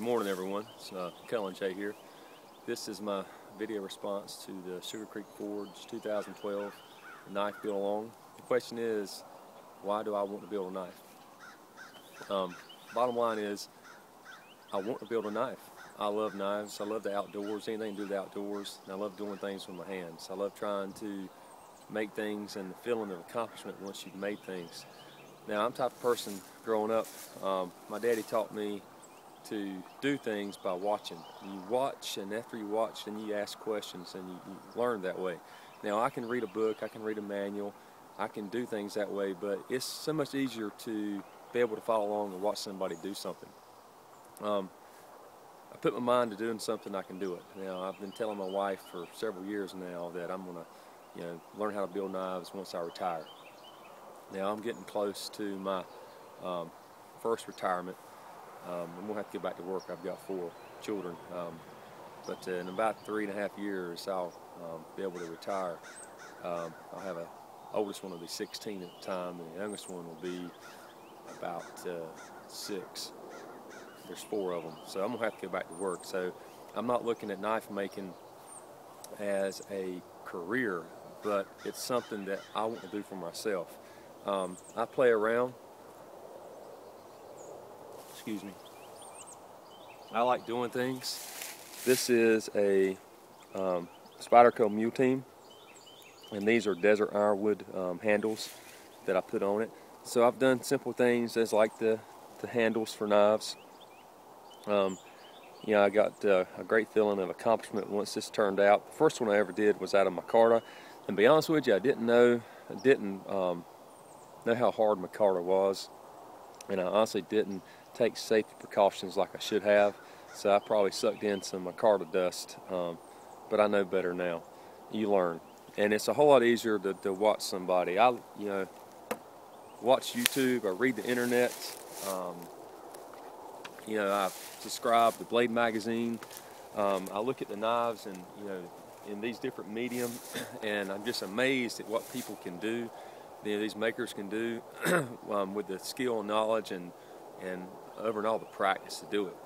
Good morning, everyone. It's Cullen Jay here. This is my video response to the Sugarcreek Forge 2012 knife build along. The question is, why do I want to build a knife? Bottom line is, I want to build a knife. I love knives. I love the outdoors, anything to do with the outdoors. And I love doing things with my hands. I love trying to make things and the feeling of accomplishment once you've made things. Now, I'm the type of person growing up, my daddy taught me to do things by watching. You watch, and after you watch, then you ask questions, and you learn that way. Now, I can read a book, I can read a manual, I can do things that way, but it's so much easier to be able to follow along and watch somebody do something. I put my mind to doing something, I can do it. Now, I've been telling my wife for several years now that I'm going to learn how to build knives once I retire. Now, I'm getting close to my first retirement. I'm going to have to get back to work. I've got 4 children, but in about 3.5 years I'll be able to retire. I'll have oldest one will be 16 at the time, and the youngest one will be about 6. There's 4 of them, so I'm going to have to get back to work. So I'm not looking at knife making as a career, but it's something that I want to do for myself. I play around. Excuse me. I like doing things. This is a Spyderco Mule Team, and these are desert ironwood handles that I put on it. So I've done simple things as like the handles for knives. I got a great feeling of accomplishment once this turned out. The first one I ever did was out of micarta, and to be honest with you, I didn't know how hard micarta was, and I honestly didn't take safety precautions like I should have, so I probably sucked in some micarta dust, but I know better now. You learn, and it's a whole lot easier to watch somebody. I watch YouTube, I read the internet, I subscribe to Blade magazine. I look at the knives and in these different mediums, and I'm just amazed at what people can do. These makers can do with the skill and knowledge and over and all the practice to do it.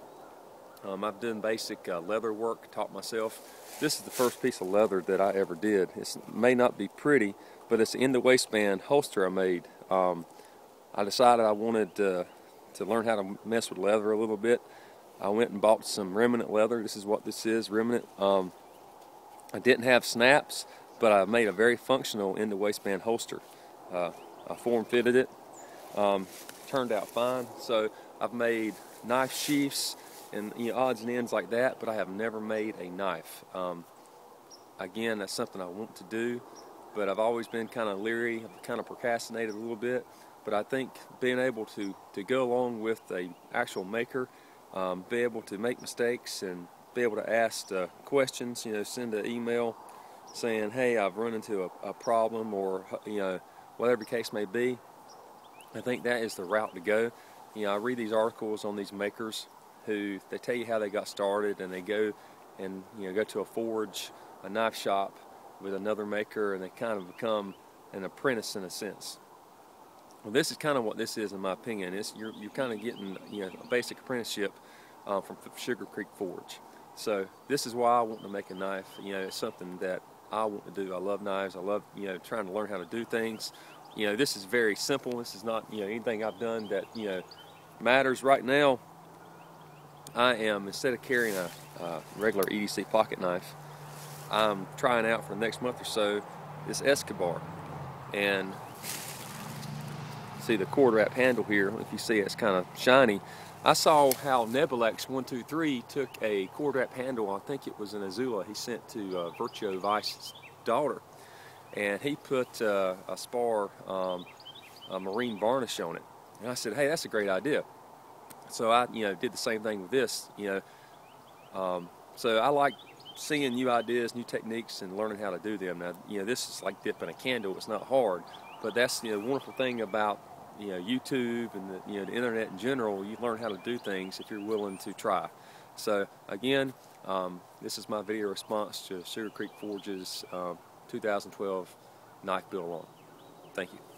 I've done basic leather work, taught myself. This is the first piece of leather that I ever did. It may not be pretty, but it's in the waistband holster I made. I decided I wanted to learn how to mess with leather a little bit. I went and bought some remnant leather. This is what this is, remnant. I didn't have snaps, but I made a very functional in the waistband holster. I form fitted it, turned out fine. So I've made knife sheaths and odds and ends like that, but I have never made a knife. Again, that's something I want to do, but I've always been kind of leery. I've kind of procrastinated a little bit, but I think being able to go along with a actual maker, be able to make mistakes and be able to ask questions, send an email saying, hey, I've run into a problem, or whatever the case may be. I think that is the route to go. I read these articles on these makers who they tell you how they got started, and they go and go to a forge, a knife shop with another maker, and they kind of become an apprentice in a sense. Well, this is kind of what this is, in my opinion. You're kind of getting a basic apprenticeship from Sugarcreek Forge. So this is why I want to make a knife. It's something that I want to do. I love knives. I love trying to learn how to do things. This is very simple. This is not anything I've done that matters right now. I am, instead of carrying a regular EDC pocket knife, I'm trying out for the next month or so this Escobar. And see the cord wrap handle here. If you see it's kind of shiny. I saw how Nebulex 123 took a cord wrap handle. I think it was an Azula he sent to Virtue Vice's daughter, and he put a spar a marine varnish on it. And I said, hey, that's a great idea. So I did the same thing with this. So I like seeing new ideas, new techniques, and learning how to do them. Now this is like dipping a candle. It's not hard, but that's the wonderful thing about YouTube and the internet in general. You learn how to do things if you're willing to try. So again, this is my video response to Sugarcreek Forge's 2012 knife build along. Thank you.